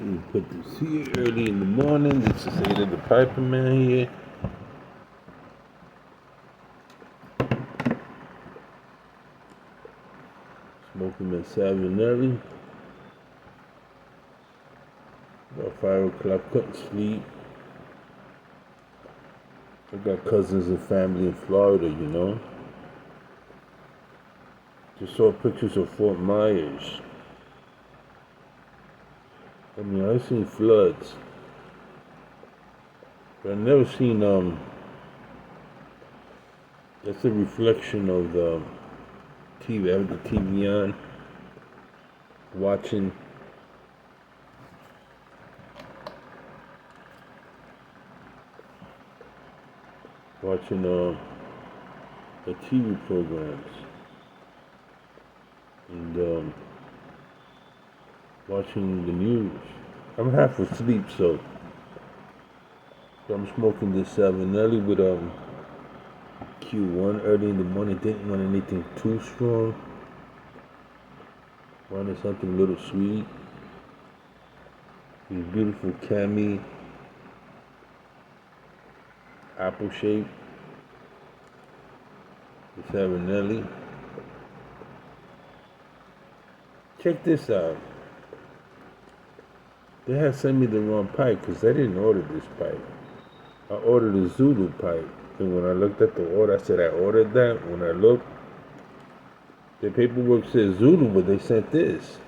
We put this here early in the morning. This is Ada the Piper Man here. Smoking my Savinelli. About 5 o'clock, couldn't sleep. I got cousins and family in Florida, you know. Just saw pictures of Fort Myers. I mean, I've seen floods, but I've never seen, that's a reflection of the TV. I have the TV on, watching the TV programs and watching the news. I'm half asleep, so I'm smoking this Savinelli with Q1 early in the morning. Didn't want anything too strong. Wanted something a little sweet. These beautiful cami apple shape. The Savinelli. Check this out. They had sent me the wrong pipe because I didn't order this pipe. I ordered a Zulu pipe. And when I looked at the order, I said I ordered that. When I looked, the paperwork says Zulu, but they sent this.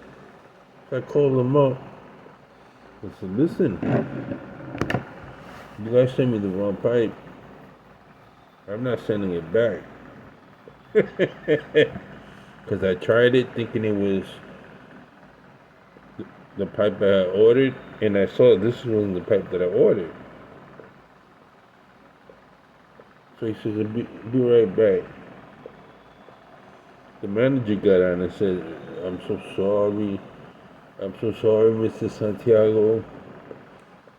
I called them up. I said, listen, you guys sent me the wrong pipe. I'm not sending it back. Because I tried it thinking it was the pipe I had ordered, and I saw this wasn't the pipe that I ordered. So he says, be right back. The manager got on and said, I'm so sorry, Mr. Santiago.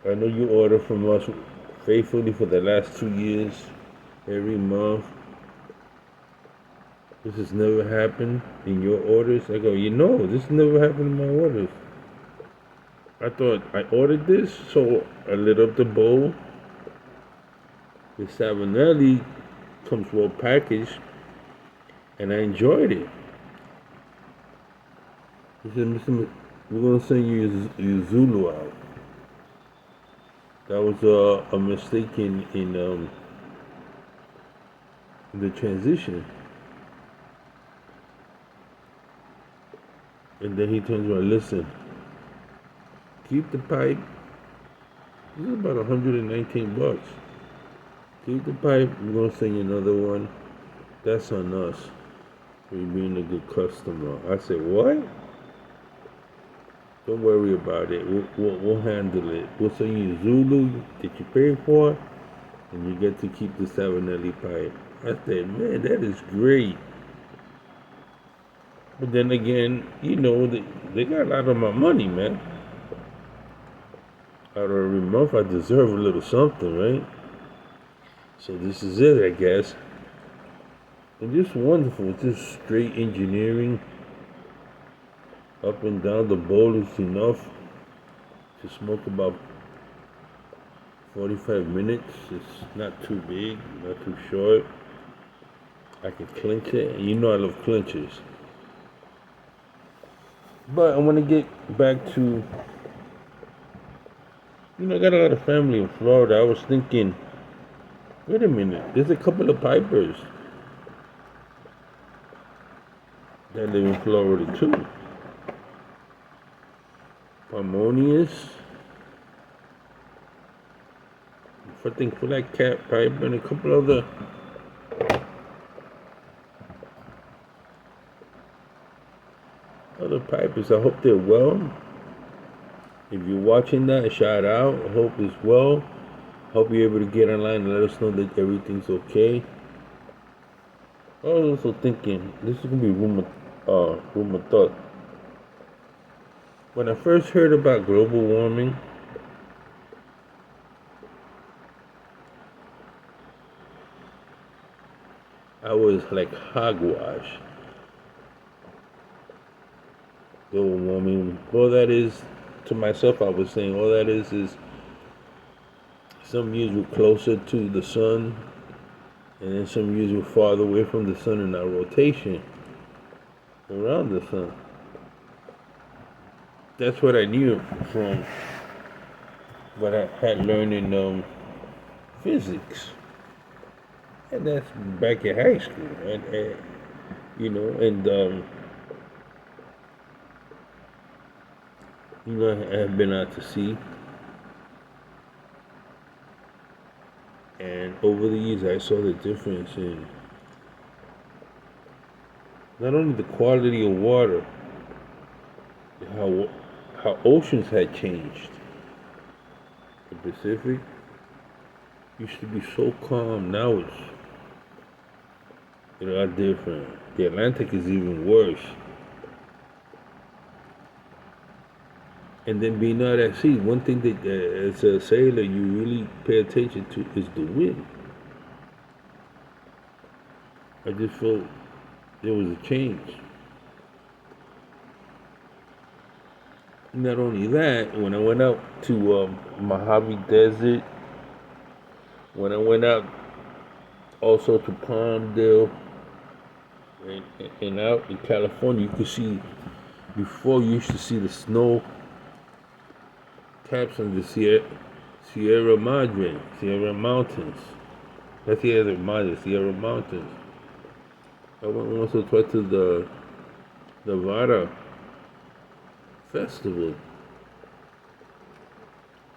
I know you order from us faithfully for the last 2 years, every month. This has never happened in your orders. I go, this never happened in my orders. I thought I ordered this, so I lit up the bowl. The Savinelli comes well packaged, and I enjoyed it. He said, Mr. We're going to send you your Zulu out. That was a mistake in the transition. And then he turns around, listen, keep the pipe. This is about 119 bucks. Keep the pipe. We're going to send you another one. That's on us for you being a good customer. I said, what? Don't worry about it. We'll handle it. We'll send you Zulu that you pay for, and you get to keep the Savinelli pipe. I said, man, that is great. But then again, they got a lot of my money, man. Out of every month, I deserve a little something, right? So this is it, I guess. And just wonderful. Just straight engineering. Up and down the bowl is enough to smoke about 45 minutes. It's not too big, not too short. I can clench it, and I love clenches. But I want to get back to, I got a lot of family in Florida. I was thinking, wait a minute, there's a couple of pipers that live in Florida too. Harmonious, I think Flat Cat Pipe, and a couple other pipers. I hope they're well. If you're watching that, shout out. I hope it's well. Hope you're able to get online and let us know that everything's okay. I was also thinking, this is gonna be room of thought. When I first heard about global warming, I was like hogwash. Global warming, well, that is to myself, I was saying all that is some years were closer to the sun, and then some years were farther away from the sun in our rotation around the sun. That's what I knew from what I had learned in physics, and that's back in high school, and I have been out to sea, and over the years I saw the difference in not only the quality of water, how oceans had changed. The Pacific used to be so calm. Now it's a lot different. The Atlantic is even worse. And then being out at sea, one thing that as a sailor you really pay attention to is the wind. I just felt there was a change. Not only that, when I went out to Mojave Desert, when I went out also to Palmdale and out in California, you could see, before you used to see the snow caps on the Sierra Mountains. That's Sierra Mountains. I went once or twice to the Nevada Festival.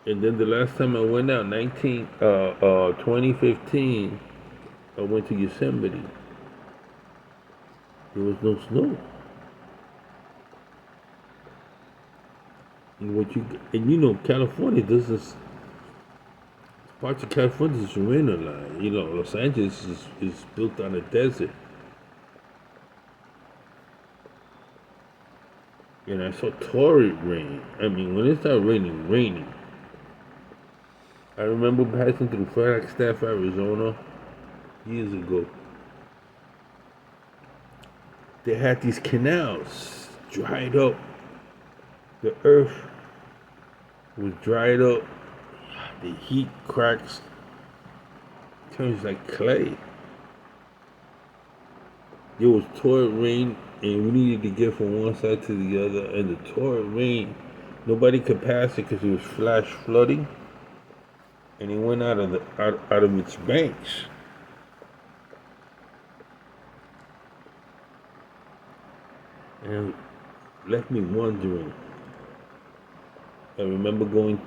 And then the last time I went out, 2015, I went to Yosemite. There was no snow. And California doesn't. Parts of California is rain a lot. Los Angeles is built on a desert. And I saw torrid rain. I mean, when it started raining. I remember passing through Flagstaff, Arizona, years ago. They had these canals dried up. The earth was dried up. The heat cracks, turns like clay. There was torrid rain, and we needed to get from one side to the other. And the torrid rain, nobody could pass it because it was flash flooding, and it went out of its banks. And it left me wondering. I remember going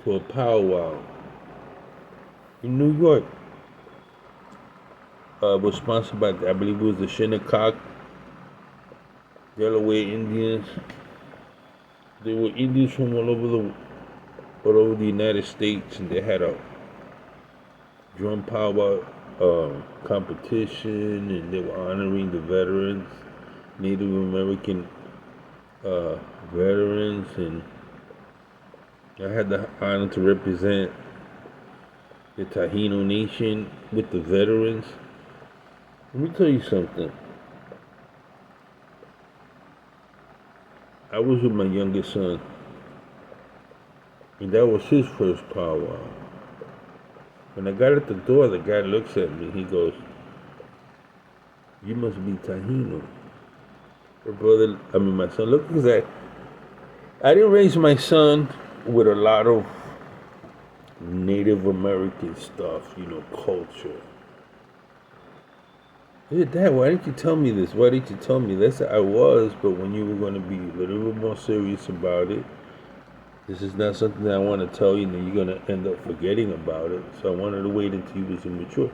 to a powwow in New York. Was sponsored by, I believe it was the Shinnecock Delaware Indians. They were Indians from all over the United States, and they had a drum powwow competition, and they were honoring the veterans, Native American veterans, and I had the honor to represent the Taino Nation with the veterans. Let me tell you something. I was with my youngest son, and that was his first powwow. When I got at the door, the guy looks at me. He goes, "You must be Taino." My son looked, because I didn't raise my son with a lot of Native American stuff, culture. I said, "Dad, why didn't you tell me this? Why didn't you tell me this?" I was, but when you were going to be a little bit more serious about it, this is not something that I want to tell you, and then you're going to end up forgetting about it. So I wanted to wait until he was mature.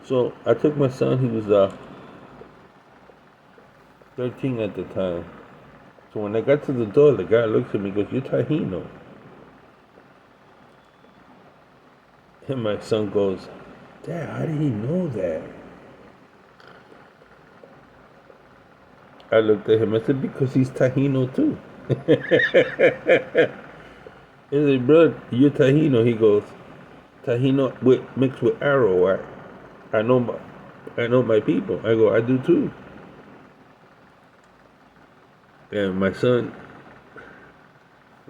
So I took my son. He was 13 at the time. So when I got to the door, the guy looks at me and goes, "You're Taino." And my son goes, "Dad, how did he know that?" I looked at him. I said, "Because he's Taino too." He said, "Bro, you're Taino." He goes, "Taino mixed with Arrow. I know my people." I go, "I do too." And my son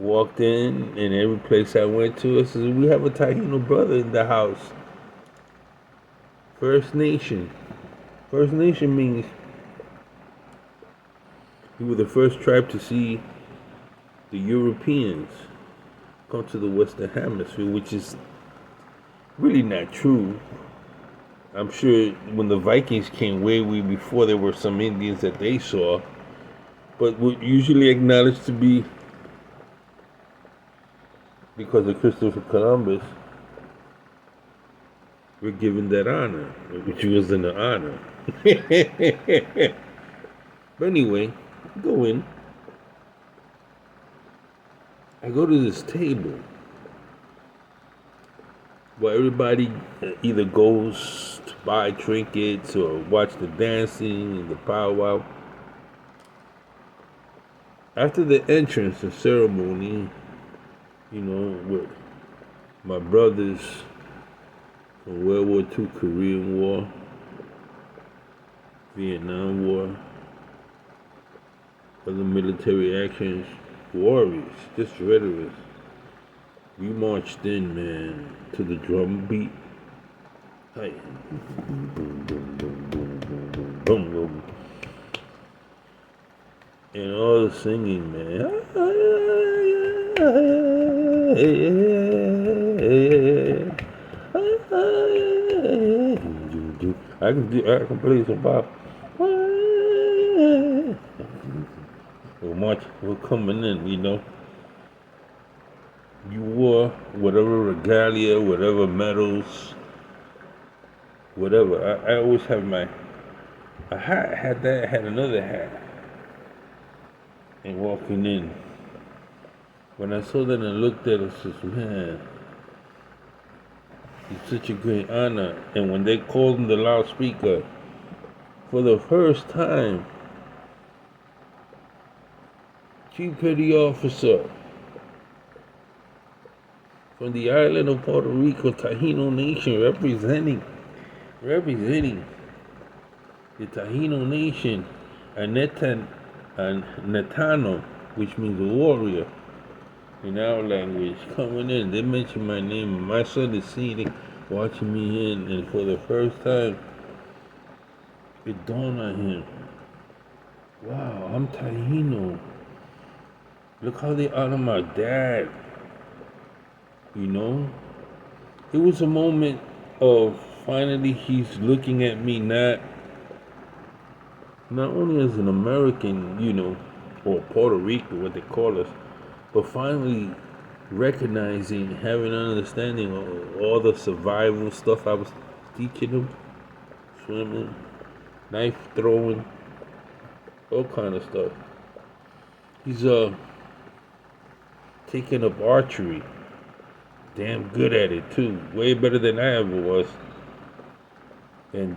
Walked in, and every place I went to, I said, "We have a Taino brother in the house." First Nation. First Nation means we were the first tribe to see the Europeans come to the Western Hemisphere, which is really not true. I'm sure when the Vikings came way before, there were some Indians that they saw, but were usually acknowledged to be, because of Christopher Columbus, we're given that honor, which wasn't an honor. But anyway, go in. I go to this table where everybody either goes to buy trinkets or watch the dancing and the powwow. After the entrance and ceremony, with my brothers from World War II, Korean War, Vietnam War, other military actions, warriors, just veterans, we marched in, man, to the drum beat. Hey. Boom, boom, boom, boom, boom, boom, boom, boom. And all the singing, man. I can play some pop. We're coming in, You wore whatever regalia, whatever medals, whatever. I always have I had another hat. And walking in, when I saw that and looked at it, I said, man, it's such a great honor. And when they called him the loudspeaker, for the first time, Chief Petty Officer from the island of Puerto Rico, Taino Nation, representing the Taino Nation, Netano, which means a warrior in our language, coming in. They mentioned my name. My son is seeing, watching me in, and for the first time, it dawned on him, wow, I'm Taino. Look how they honor my dad. It was a moment of finally he's looking at me not only as an American, or Puerto Rico, what they call us, but finally recognizing, having an understanding of all the survival stuff I was teaching him, swimming, knife throwing, all kind of stuff. He's taking up archery, damn good at it too, way better than I ever was. And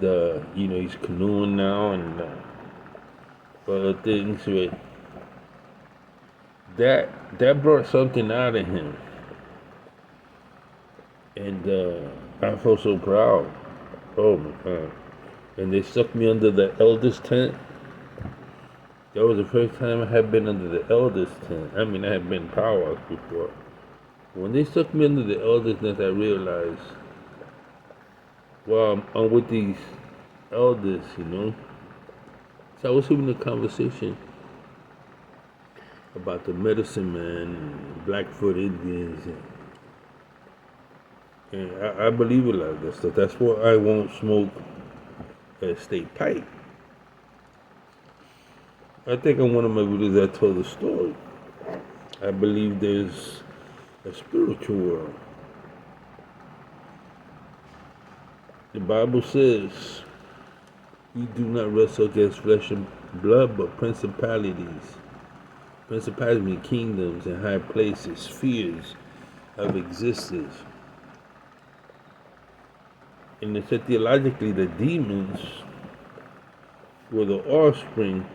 he's canoeing now and other things with that brought something out of him. And I felt so proud. Oh my God. And they stuck me under the elders tent. That was the first time I had been under the elders tent. I mean, I had been powwows before. When they stuck me under the elders tent, I realized, well, I'm with these elders, So I was having a conversation about the medicine man and Blackfoot Indians. And I believe a lot of that stuff. That's why I won't smoke a state pipe. I think on one of my videos I told the story. I believe there's a spiritual world. The Bible says we do not wrestle against flesh and blood, but principalities. Principalities mean kingdoms and high places, spheres of existence. And they said theologically the demons were the offspring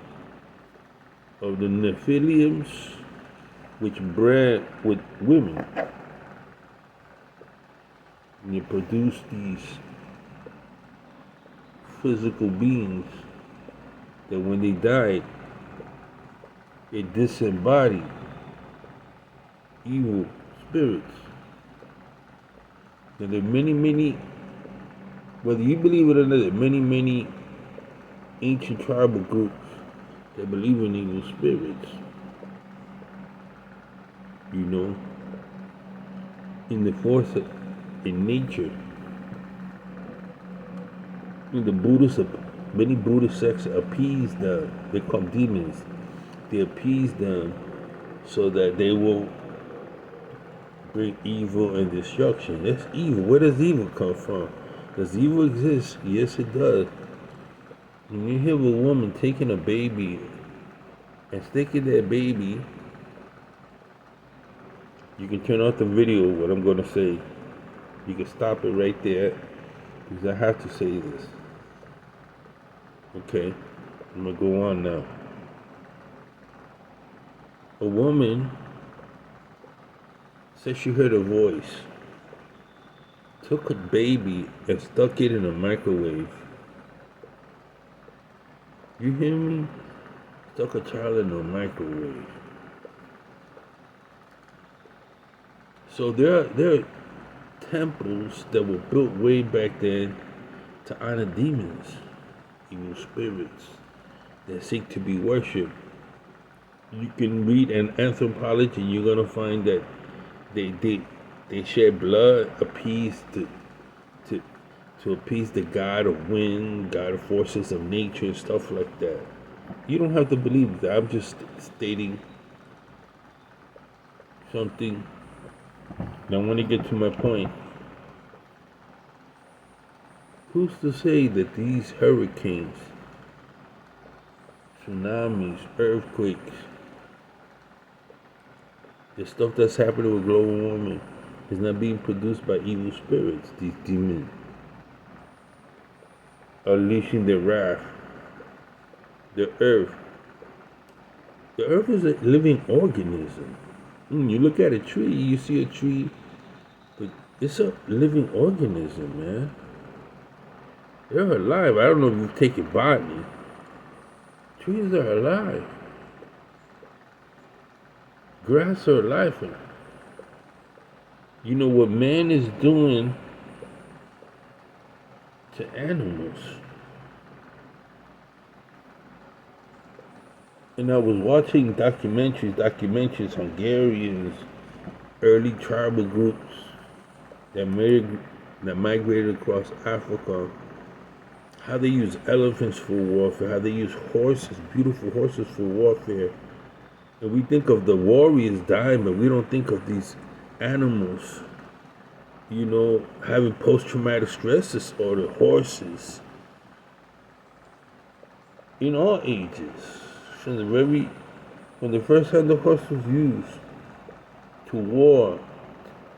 of the Nephilims, which bred with women. And you produce these physical beings that when they died, they disembodied evil spirits. And there are many, whether you believe it or not, there are many ancient tribal groups that believe in evil spirits. You know, in the force of, in nature. In the Buddhists, many Buddhist sects appease them. They call demons. They appease them so that they will bring evil and destruction. That's evil. Where does evil come from? Does evil exist? Yes, it does. When you hear of a woman taking a baby and sticking that baby, you can turn off the video, what I'm going to say. You can stop it right there because I have to say this. Okay, I'm going to go on now. A woman said she heard a voice, took a baby and stuck it in a microwave. You hear me? Stuck a child in a microwave. So there are temples that were built way back then to honor demons, evil spirits that seek to be worshipped. You can read an anthropology, and you're gonna find that they shed blood, appease to appease the god of wind, god of forces of nature, and stuff like that. You don't have to believe that. I'm just stating something. Now, I want to get to my point. Who's to say that these hurricanes, tsunamis, earthquakes, the stuff that's happening with global warming is not being produced by evil spirits, these demons, unleashing their wrath? The earth. The earth is a living organism. You look at a tree, you see a tree, but it's a living organism, man. They're alive. I don't know if you've taken botany. Trees are alive. Grass are alive. You know what man is doing to animals. And I was watching documentaries, Hungarians, early tribal groups that migrated across Africa, how they use elephants for warfare, how they use horses, beautiful horses for warfare. And we think of the warriors dying, but we don't think of these animals, you know, having post-traumatic stress disorder, horses, in all ages. When the first time the horse was used to war,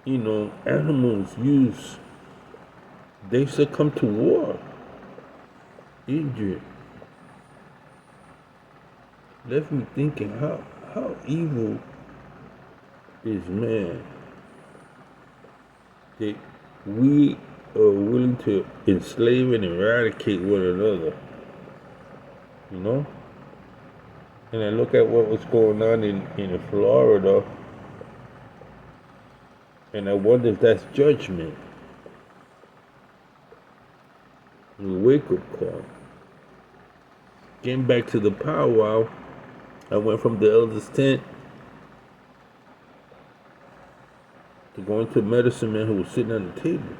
you know, animals they succumb to war. Injured. Left me thinking, how evil is man that we are willing to enslave and eradicate one another, you know? And I look at what was going on in Florida, and I wonder if that's judgment. A wake-up call. Getting back to the powwow, I went from the elder's tent to going to a medicine man who was sitting on the table.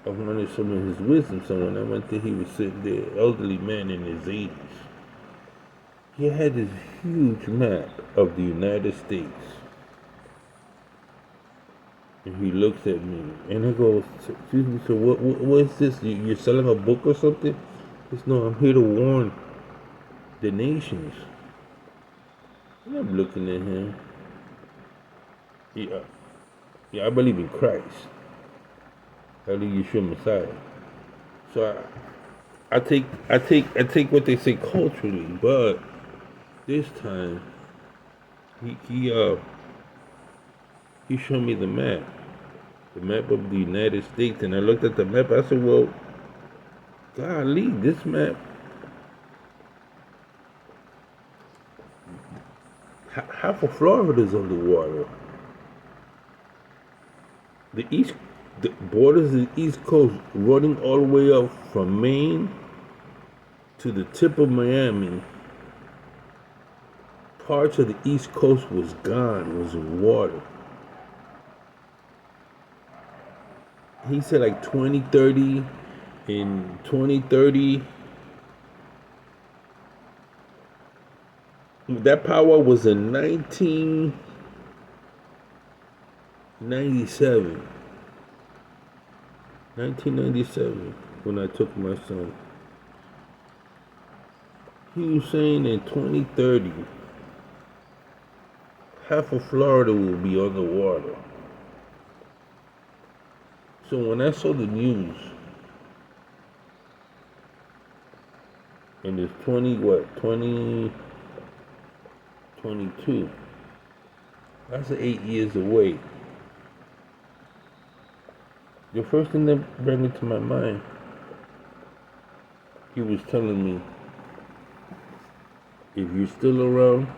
I wanted some of his wisdom. So when I went there, he was sitting there, elderly man in his 80s. He had this huge map of the United States. And he looks at me, and I go, excuse me, so what is this? You're selling a book or something? He says, no, I'm here to warn the nations. And I'm looking at him. Yeah, I believe in Christ. I believe Yeshua Messiah. So I take what they say culturally, but this time he showed me the map of the United States, and I looked at the map. I said, well, golly, this map Half of Florida is underwater. The east, the borders of the East Coast, running all the way up from Maine to the tip of Miami. Parts of the East Coast was gone, was in water. He said like 2030, in 2030, that power was in 1997. 1997, when I took my son. He was saying in 2030, half of Florida will be underwater. So when I saw the news, and it's 2022, that's 8 years away. The first thing that brought it to my mind, he was telling me, if you're still around,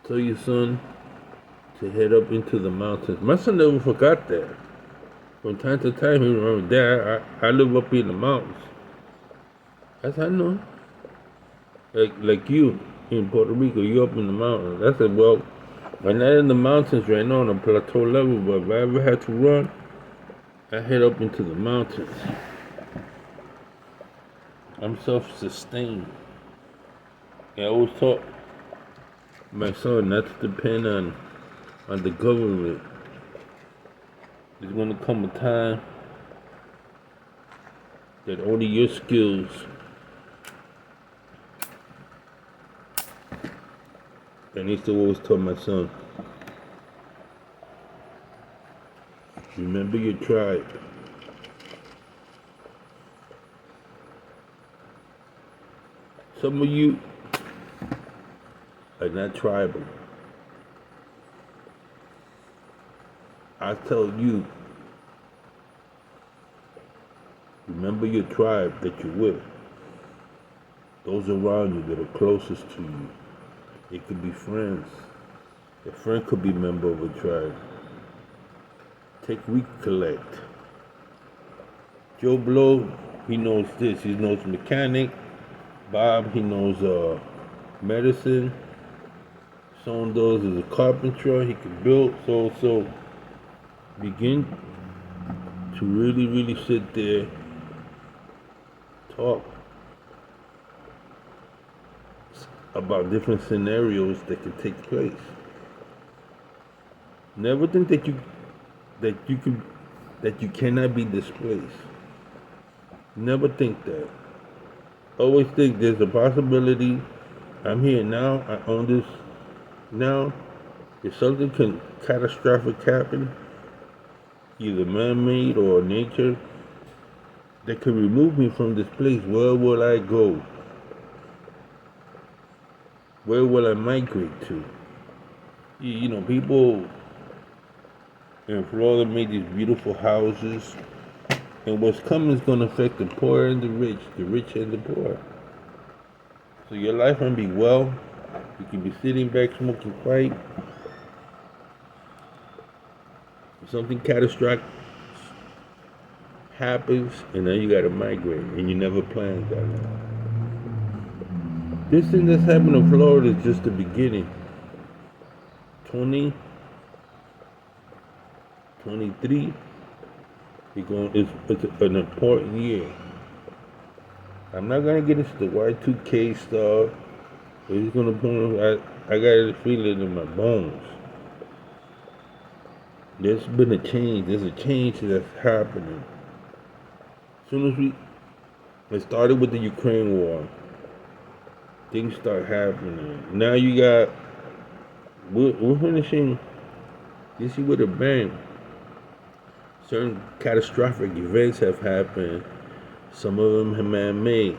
tell your son to head up into the mountains. My son never forgot that. From time to time, he remembered, Dad, I live up in the mountains. I said, I know. Like you in Puerto Rico, you up in the mountains. I said, well, I'm not in the mountains right now on a plateau level, but if I ever had to run, I head up into the mountains. I'm self-sustained. I always taught my son not to depend on the government. There's gonna come a time that only your skills and I used to always tell my son, remember your tribe. Some of you are not tribal. I tell you, remember your tribe that you're with. Those around you that are closest to you. It could be friends. A friend could be a member of a tribe. Recollect. Joe Blow, he knows this. He knows mechanic. Bob, he knows medicine. Saunders is a carpenter. He can build. So begin to really sit there, talk about different scenarios that can take place. Never think that you cannot be displaced. Never think that. Always think there's a possibility. I'm here now. I own this now. If something can catastrophic happen, either man-made or nature, that can remove me from this place, where will I go? Where will I migrate to? You know, people in Florida made these beautiful houses, and what's coming is going to affect the poor and the rich and the poor. So your life can be well. You can be sitting back smoking pipe. If something catastrophic happens, and then you got to migrate, and you never planned that. This thing that's happening in Florida is just the beginning. 2023, it's an important year. I'm not gonna get into the Y2K stuff. It's gonna I got a feeling in my bones. There's been a change. There's a change that's happening. As soon as it started with the Ukraine war, things start happening. Now you got, we're finishing this year with a bang. Certain catastrophic events have happened. Some of them are man-made.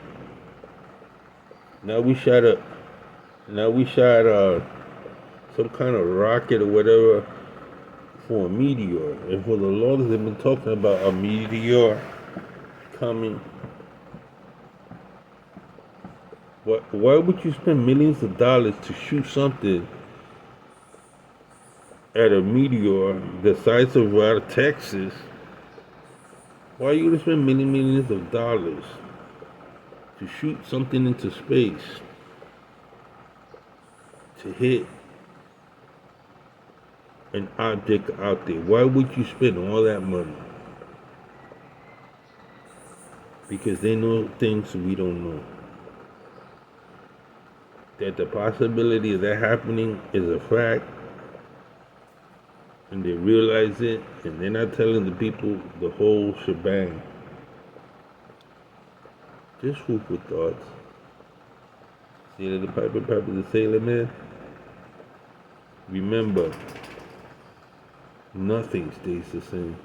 Now we shot some kind of rocket or whatever for a meteor. And for the longest they've been talking about a meteor coming. Why would you spend millions of dollars to shoot something at a meteor the size of our Texas, why are you gonna spend many millions of dollars to shoot something into space to hit an object out there? Why would you spend all that money? Because they know things we don't know. That the possibility of that happening is a fact, and they realize it, and they're not telling the people the whole shebang. Just food for thoughts. See the Piper the Sailor Man? Remember, nothing stays the same.